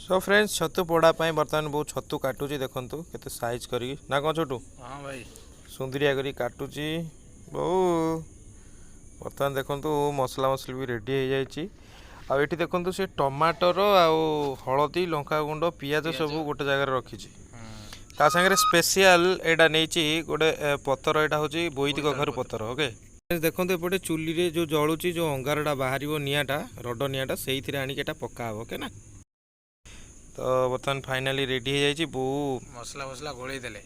So friends छतु पोड़ा बर्तमान बहुत छतु काटुची देखु केते साइज करी ना कौन छोटू। हाँ भाई सुंदरिया करी काटुची बहु बर्तमान देखु मसला मसली भी रेडी हो जाइए। आठी देखु से टमाटर आउ हलदी लंका गुंड पियाज सब गोटे जगह रखी ता सागर स्पेशल एटा नहीं गोटे पतर यहाँ हूँ बोईती कखारू पतर। ओके देखो एपटे चुली रे जो जलुची जो अंगारटा बाहर निआटा रड निआटा से आणिक पक्का हे ओके ना। तो बर्तमान फाइनाली रेडी हो जाइए बो मसला मसला गोले देले।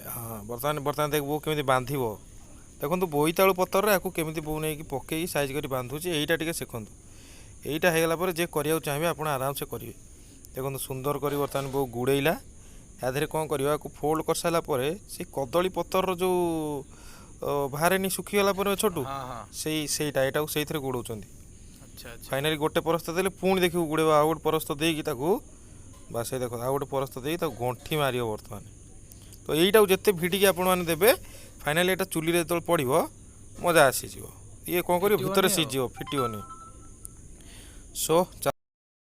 हाँ बर्तमान बर्तमान देख बो केमी बांध देखो बोईतालु पतर या केमी बो नहीं पकई साइज कर बांधुची यहीटा टे शिखु यहीटा होगला जे करा चाहिए आप आराम से करेंगे। देखो सुंदर कर बर्तमान बो गुड़ेला या कौन करवा फोल्ड कर सारापर से कदली पतर जो बाहर नहीं सुखीगला छोटू से गुड़ाऊँ। फाइनाली गोटे परस्त देले पुणी देखिए गुड़े आउ गोटे परस्त देकी बास देख आउ गोटे परस्त दे गंठी मार बर्तमान। तो यहीटा जिते भिडिकी आपण देवे फाइनाली एटा चुली रे जो पड़ो मजा आसीज ये कौन कर भितर सीझ फिटोनी। सो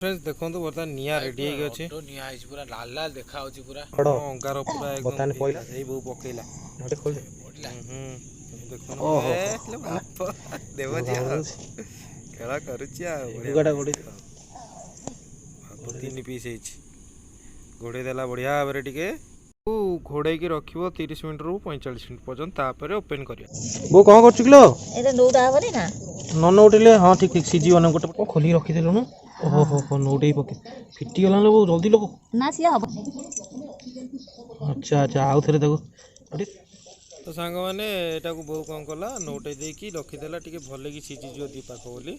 देखो बर्तमान निआ रेडी अच्छे पूरा लाल लाल देखा पूरा अंगार पूरा एकदम बहु पकईला खेला तीन पीस घोड़े देला बढ़िया भाव टे घोड़े की रख 30 मिनट रू 45 मिनट पर्यटन ओपन कर वो कौन कर न नौटिले हाँ ठीक ठीक सीझी मैंने गोटे खोल रखीदेलु ना। ओहो हो नौटे पके फिटी गला लोग जल्दी लोग ना सी हम। अच्छा अच्छा आउ थे तो सांग मैंने यहाँ को बहु कौन कला नौटे देकी रखीदेला टे भल कि सीझीज दी पाख बोली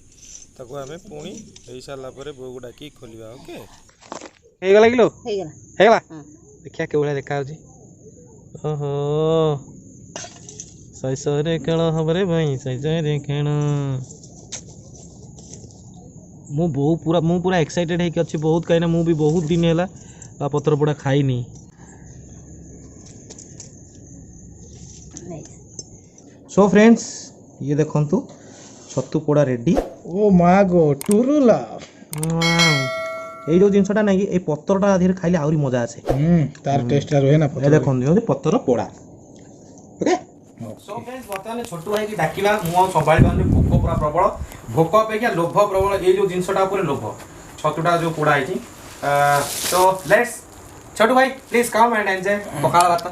ताको आमे पुणी हो सारा बहु को डाकी खोलिया। ओके हो गला किलो हो गला देखिया के भाया देखा ओहो शैशरे खेल हम रे भाई शैशरे खेल मु पूरा एक्साइटेड है अच्छी बहुत कहीं मु भी बहुत दिन है पत्र पोड़ा खाईनी। सो फ्रेंड्स ये देखंतु छतु पोड़ा रेडी। ओ मां गो टुरुला ये जो जिनसटा नहीं ये पत्तरटा धीरे खाइले आउरी मजा आसे तार टेस्ट रहे ना पत्तर देखंतु पत्तर पोड़ा। ओके सो फ्रेंड्स बर्तमान छोटू भाई की डाकिला मु संभाली पानी भोक पूरा प्रबल भोक अपेक्षा लोभ प्रबल ये जो जिनसटा ऊपर लोभ छतुटा जो पोड़ा है। तो लेट्स छोटू भाई please come and enjoy pakhala भात।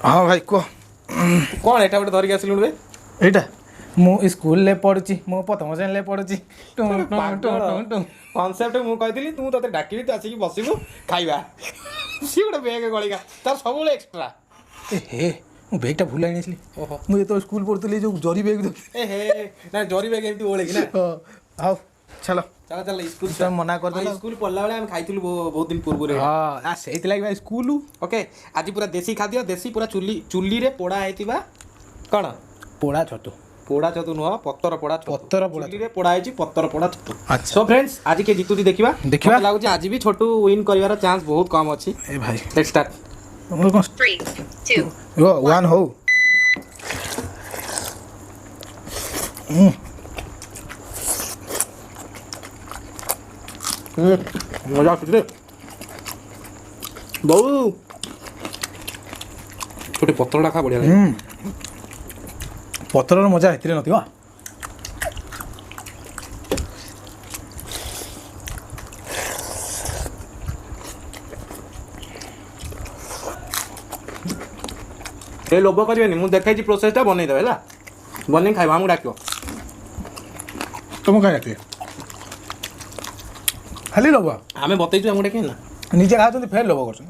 हाँ भाई को कौन एटा गोटे धरिक आसिलु बे एटा मु स्कूल ले पढुची मु प्रथम श्रेणी ले पढुची कॉन्सेप्ट मु कहଥିଲି तू तते डाकिली तू आसिकी बसिबु खाइबा सी गोटे बैग गळिका तार सब एक्स्ट्रा ए हे मु बैगटा भुला आनिसली मु ये तो स्कूल पढुतली जो जरी बैग ए हे ना जरी बैग एमती ओळे कि ना आओ चलो चला चल स्कूल तो मना कर दे स्कूल पढ़ला बेले हम खाइथिलु बहुत दिन पूर्व रे। हां आ सेति लागि भाई स्कूल ओके आज पूरा देसी खाद्य देसी पूरा चुली रे पोड़ा हेतिबा कोन पोड़ा छतु पोड़ा छतु नुह पत्तर पोड़ा पत्तर पोड़ा चुली रे पोड़ा हेची पत्तर पोड़ा छतु। अच्छा सो फ्रेंड्स आज के जीतुती देखिबा लागु आज भी छोटू विन करिवार चांस बहुत कम अछि। ए भाई लेट्स स्टार्ट 3 2 1 हो मजा आछे बहु छोटे पत्तरटा खा बढ़िया लागे पत्तर मजा हेतिरे नथिबा ए लोभ करबेनी मु देखाई छी प्रोसेसटा बनै देबे ला बनै खाइबा हमु डाकियो तुम का जाते खाली लोभ आमे बतै छु हमु डाके ना निजे खाचंती फेर लोभ करछन।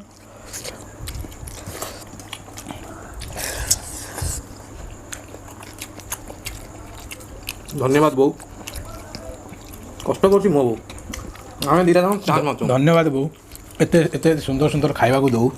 धन्यवाद बहु कष्ट कर मो बो आम दीटा जन चाह माचु धन्यवाद बो एते एते सुंदर सुंदर खाइबा को दो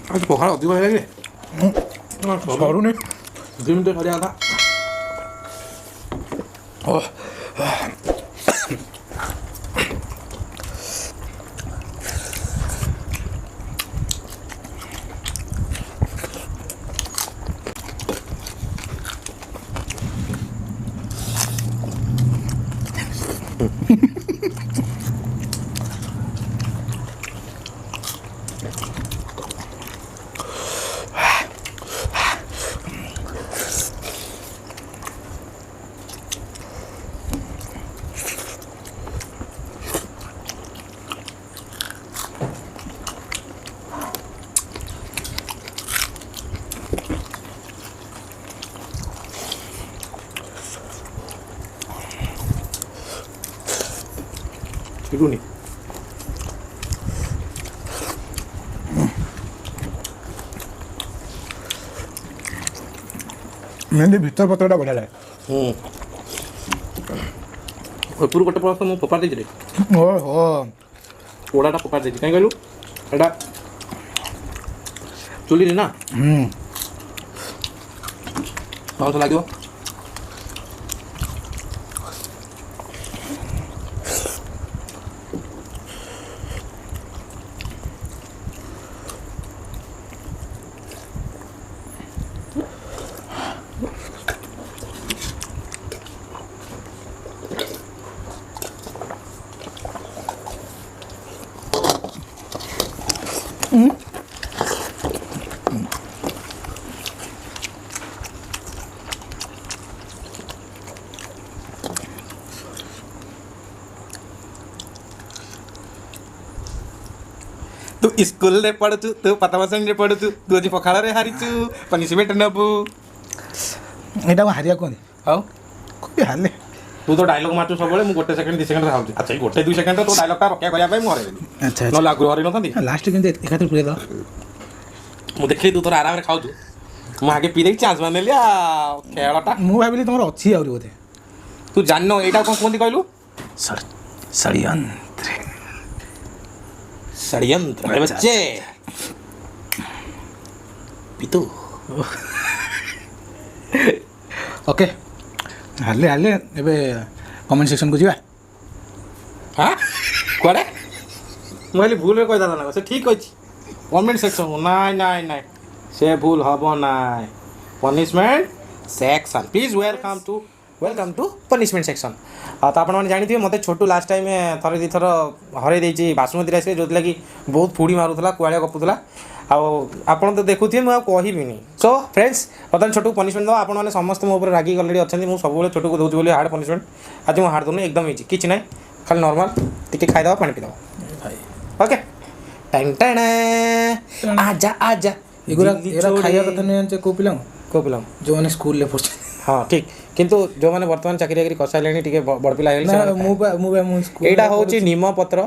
आज पखाड़ अधिक है लगे सरुनी ଯେମିତି କରିବା କଥା। Ibu nih. ମେନ୍ ଭିତର ପତ୍ରଟା ବଢ଼ିଆ ଲାଗେ। ଉପରୁ ଗୋଟେ ପରସ୍ତ ମୁଁ ଫୋପାଡ଼ି ଦେଇଛି ରେ। ଓହୋ ପୋଡ଼ାଟା ଫୋପାଡ଼ି ଦେଇଛି କାହିଁ କହିଲୁ ଏଇଟା ଚୁଲିରେ ନା ମାଂସ ଲାଗିବ। तू स्कूल रे पढ़ुचु तू पतामसंग रे पढ़ुचु तू आज पखाड़ रे हारिचु पनिशमेंट नबु ଏଇଟା ମୁଁ ହାରିବା କୁହନ୍ତି ଆଉ କୋବି ହାରିଲେ तू तो डायलॉग मारचु सब बळे मु गोटे सेकंड 2 सेकंड रे हाउचु अच्छा ई गोटे 2 सेकंड रे तो डायलॉग टा रक्षा करिया भाई मोरे ଆଚ୍ଛା न लागु हरि नथंदी ଲାଷ୍ଟ କେମିତି ଏକାଥରେ ପୁରେଇ ଦେବା मु देखली तू तोर आराम रे खाउचु मु आगे पी दे चांस मानेली आ खेळटा ମୁଁ ଭାବିଲି ତମର ଅଛି ଆହୁରି ବୋଧେ तू जाननो एटा कोन कोंदी कहलु ଷଡ଼ୟନ୍ତ୍ର षड्यंत्र अरे बच्चे पितु ଓକେ ହାରିଲେ ହାରିଲେ ଏବେ କମେଣ୍ଟ ସେକ୍ସନକୁ ଯିବା हाँ कुआडे मोबाइल भूल रे कहि दादा ना से ठीक अछि कमेंट सेक्शन नाइ नाइ नाइ से भूल हबो नाइ punishment section please welcome to punishment section तो आपण माने जानि थिबे मते छोटू लास्ट टाइम थरे दी थर हरे देछि बासमती राइस जो लगी बहुत फुड़ी मारुथला कुआड़िया गपुथला आपण तो देखुथिबे मु कहिबि नि सो फ्रेंड्स बर्तमान छोटू पनिशमेंट दो आपण माने समस्त मो ऊपर रागी ऑलरेडी अछंती मु सब बेले छोटू को दउछि बोली हार्ड पनिशमेंट आज मु हार्ड दोनी एकदम इजी किछ नै खाली नॉर्मल टिके खाइ दवा पानी पी दवा ओके टन टन आजा आजा ଏଗୁରା ଏରା ଖାଇବା କଥା ନୁହେଁ ଜାଣିଛ କୋଉ ପିଲାଙ୍କୁ को पिला ଯେଉଁମାନେ ସ୍କୁଲରେ ପଢୁଛନ୍ତି हाँ ठीक किंतु जो माने वर्तमान चाकरी बाकरी करसाइलेनी टिके बड़ पिला हेले ନା ମୁଁ ସ୍କୁଲ एटा होची निम पत्र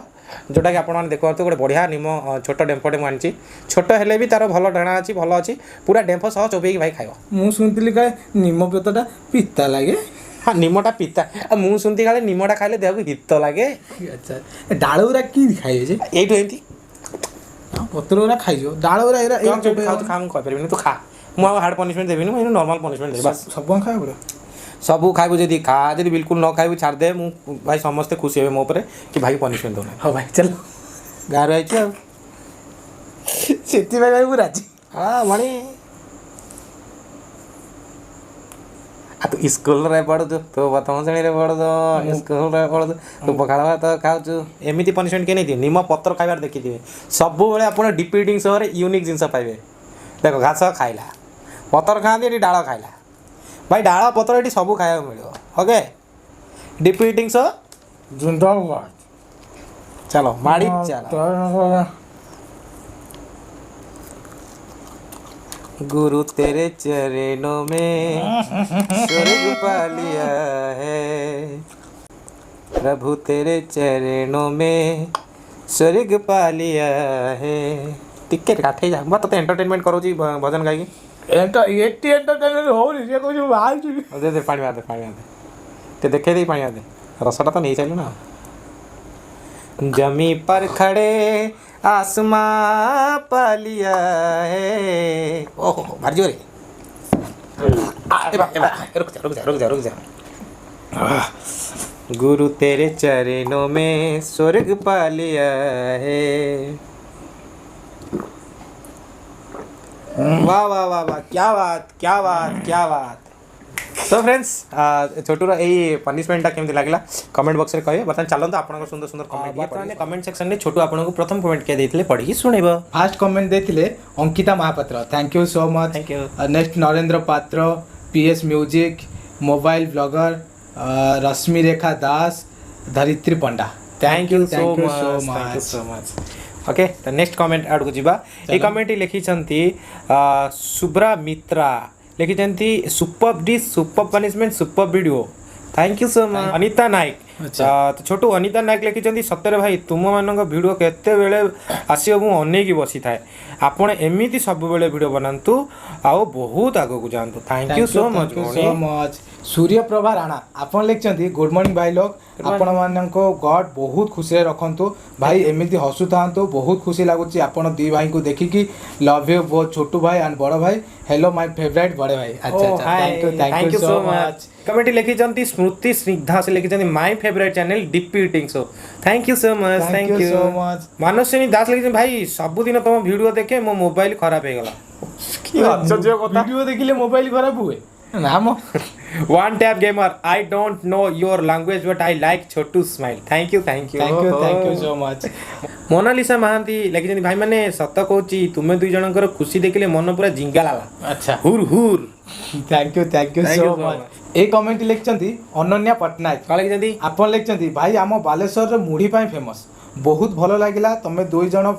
जोटा कि आपण माने देखो तो गोटे बढ़िया निम छोट डेम्फटे मु आनची छोट हेले भी तार भलो डाणा अछि भलो अछि पूरा डेम्फ सह चोबेकी भाई खाइबो ମୁଁ ଶୁଣିଥିଲି କାଳେ ନିମ ପତ୍ରଟା ପିତା ଲାଗେ हाँ निमटा पिता मु सुनती काले निमटा खाइले देह को हित लागे ଆଚ୍ଛା ଏ ଡାଳ ଗୁରା କି ଖାଇବେ ଯେ एइठो एंती ପତ୍ର ଗୁରା ଖାଇଯିବ ଡାଳ ଗୁରା एरा खाऊ तो खा कह परबिनी तू खा मु हार्ड पनिशमेंट देबिनी मु नॉर्मल पनिशमेंट देबी बस ସବୁ ଖାଇବା ପଡ଼ିବ सब खाइबू जदी खा जदी बिल्कुल न खाइबू छाड़ दे मु भाई समस्त खुशी हेबे मो ऊपर कि भाई पनिशमेंट दो ହଉ ଭାଇ ଚାଲ गार आइछि आ ସେଥିପାଇଁ ଭାଇ ମୁଁ ରାଜି हाँ मणि आ तू स्कूल रे पढ़ु तू प्रथम श्रेणी रे पढ़ु स्कूल रे पढ़ु तू पखाड़ भात खाउछु एमिति पनिशमेंट के नहीं निम पत्र खाइबार देखि दिबे सब बेले आपण डिपीटिंग सहरे यूनिक जिंस पाइबे देखो घास खाइला पत्र खांदी एटी डाळ खाइला भाई डाळ पत्र एटी सब खाइबा मिलियो ओके डिपीटिंग सह जिंदाबाद चलो माड़ी चलो गुरु तेरे चरणों में स्वर्ग पा लिया है प्रभु तेरे चरणों में स्वर्ग पा लिया है टिकेट काटे जा मत तो एंटरटेनमेंट करो जी भजन गाई ଏଠି ଏଣ୍ଟରଟେନମେଣ୍ଟ ହଉନି ସେ କହୁଛି ବାହାରୁଛି दे दे पानी मार दे ते देखे दे पानी मार दे रसटा तो नहीं चाहिए ना जमी पर खड़े आसमां पा लिया है ओहो भारी जोरे रुक जा। गुरु तेरे चरणों में स्वर्ग पा लिया है। वाह वाह वाह वाह, क्या बात। तो फ्रेंड्स छोटूर यही पनिशमेंटा केमती लगला कमेंट बॉक्स में कहे। बर्तमान चलते आपन सुंदर सुंदर कमेंट बर्तमान कमेंट सेक्शन में छोटू आपन को प्रथम कमेंट किया देथिले पढ़ी सुनेब। फास्ट कमेंट देथिले Ankita Mohapatra, thank you so much. Thank you. Next Narendra Patra, P S music, mobile blogger, Rashmi Rekha Das, Dharitri Panda, thank you so much. Okay तो नेक्स्ट कमेंट आड़ को जीवा। ए कमेंट लिखी सुब्रा मित्रा लिखी super dish, super punishment, super video, thank you so much. Anita Nayak, तो छोटू अनिता नायक लिखी सତରେ भाई तुम मान भिड केते बेले आसो मु अनेक बसी थाए। आपण एमती सब बेले वीडियो बनातु आउ बहुत आगो को जानतु। Thank you so much. Suryaprabha Rana आपन लिखचंती गुड मॉर्निंग भाई लोग, आपण मानको गॉड बहुत खुशी रखंतु भाई, एमती हसु थांतु, बहुत खुशी लागुची आपण दी भाई को देखि कि लव यू बोथ छोटू भाई एंड बड़ भाई। हेलो माय फेवरेट बड़े भाई। अच्छा thank you so much. Comment लिखी स्मृति स्निग्धा से लिखी my favourite channel D P eating show, thank you so much. Thank you so much. Manasini Das लिखी भाई सबुदिन तुम वीडियो देखे मो मोबाइल खराब हो गला। आश्चर्य कथा, वीडियो देखिले मोबाइल खराब हुए ना मो। One tap gamer, I don't know your language but I like Chhotu smile, thank you so much. Monalisa Mohanty लिखी भाई मैंने सत कहूँ तुम्हें दुई जनकर खुशी देखिले मन पूरा जिंगा लाला। अच्छा हुर थैंक यू सो मच। ए कमेंट लिखचंती अनन्या पटनायक, का लिखी आपन लिखचंती भाई आम बालेश्वर रे मुढ़ी पाई फेमस, बहुत भल लागिला तमे दुई जण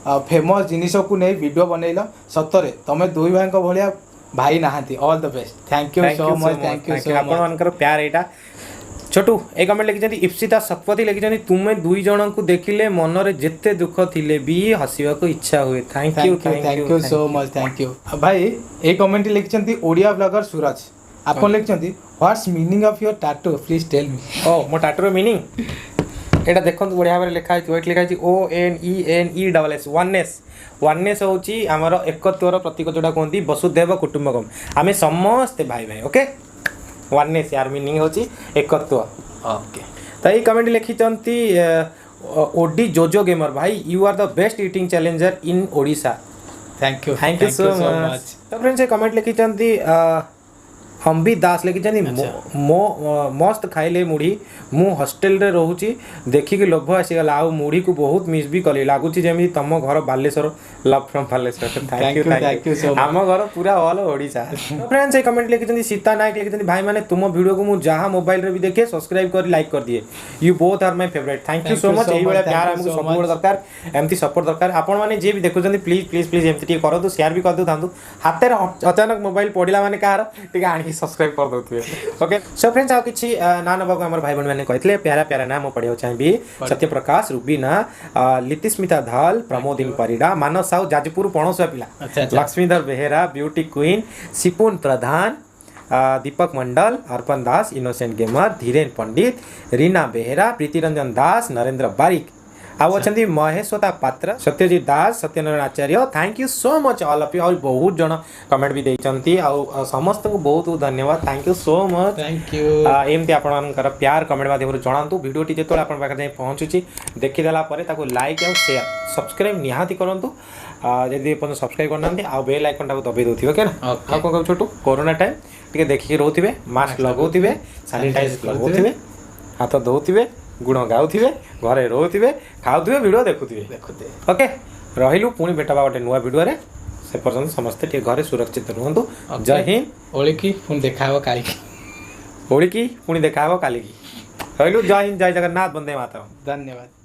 फेमस जिनिस को नहीं वीडियो बनैल, सतरे तमे दुई भाई को भलिया भाई नहांती। All the best, thank you so much. Thank you so much आपण मानकर प्यार एटा। छोटू ए कमेंट लिखी इप्सिता शतपथी लिखी तुम्हें दुई जन को देखिले मन रे जेते दुख थिले भी हसीबा को इच्छा हुए। Thank you so much. Thank you भाई। ए कमेंट लिखी ओडिया ब्लॉगर सूरज, आपन लिखी what's meaning of your tattoo please tell me. ओ मो टैटूर मीनिंग एटा देखंतु बढ़िया भाबरे लिखा है, लिखा है ONENESS वननेस होची आमर एकत्वर प्रतीक जोड़ा कहते वसुधैव कुटुंबकम, आमे समस्ते भाई भाई। ओके वननेस यार मीनिंग होची एकत्व। ओके तो ये कमेंट लिखी ओडी जोजो गेमर भाई you are the best eating challenger in Odisha, thank you so much. तो फ्रेंड्स कमेंट लिखी अंबी दास लिखी मो मस्त खाइले मुढ़ी मु हॉस्टेल रे रोची देखिक लोभ आसीगला आ मुढ़ी को बहुत मिस भी कली लगुच जमी तुम घर Baleshwar love from Baleshwar. Thank you so much. आम घर पूरा ऑल ओडिशा। फ्रेंड्स ये कमेंट लिखी सीता नायक लिखी भाई मैंने तुम वीडियो को मुझे जहाँ मोबाइल रे भी देखे सब्सक्राइब कर लाइक कर दिए, you both are my favourite. Thank you so much. यही वाला प्यार हमको सपोर्ट दरकार, एमती सपोर्ट दरकार। आपण माने जे भी देखुछन प्लीज प्लीज प्लीज एमती टिके करदु, शेयर भी कर दउ थांतु। हाथ में अचानक मोबाइल पड़िला माने कार टिके आनी सब्सक्राइब कर दउथिबे। ओके सो फ्रेंड्स आ किछि ना नबाको हमर भाई बहन माने कहथिले प्यारा प्यारा नाम पढ़ियो चाहिबी सत्यप्रकाश रुबीना लितिस्मिता धाल प्रमोदिन परिडा मानव साहू जाजपुर पणसुआ पिला, Laxmidhar Behera beauty queen Sipun Pradhan Deepak Mandal Arpan Das innocent gamer Dhiren Pandit Reena Behera Pritiranjan Das Narendra Barik आउ अच्छा Mahasweta Patra Satyajit Das Satyanarayan Acharya. Thank you so much all of you. और बहुत जन कमेंट भी देइचंती आ समस्त को बहुत बहुत धन्यवाद। Thank you so much. Thank you एमती आपनकर प्यार कमेंट माध्यम जनातु वीडियोटी जो आपन पाखे जाई पहुँचुची देखीदेला ताको लाइक और शेयर सब्सक्राइब निहाती करंतु जदि अपन सब्सक्राइब करना आ बेल आइकन टाको दबाई दउथिबे के ना। आ को छोटू कोरोना टाइम टिके देखिके रहउथिबे, मास्क लगाउथिबे, सैनिटाइज लगाउथिबे, हाथ धोउथिबे, गुण गाउथिबे, घरे रोथिबे, खाउथिबे, वीडियो देखुथिबे। ओके रहिलु पुणी भेटबा गोटे नुआ वीडियो रे, से पर्यंत समस्त टे घरे सुरक्षित रहंतु। जय हिंद। ओळिकी पुणी देखाबो काली की, ओळिकी पुणी देखाबो काली की। रहिलु जय हिंद, जय जगन्नाथ, वंदे मातरम। धन्यवाद।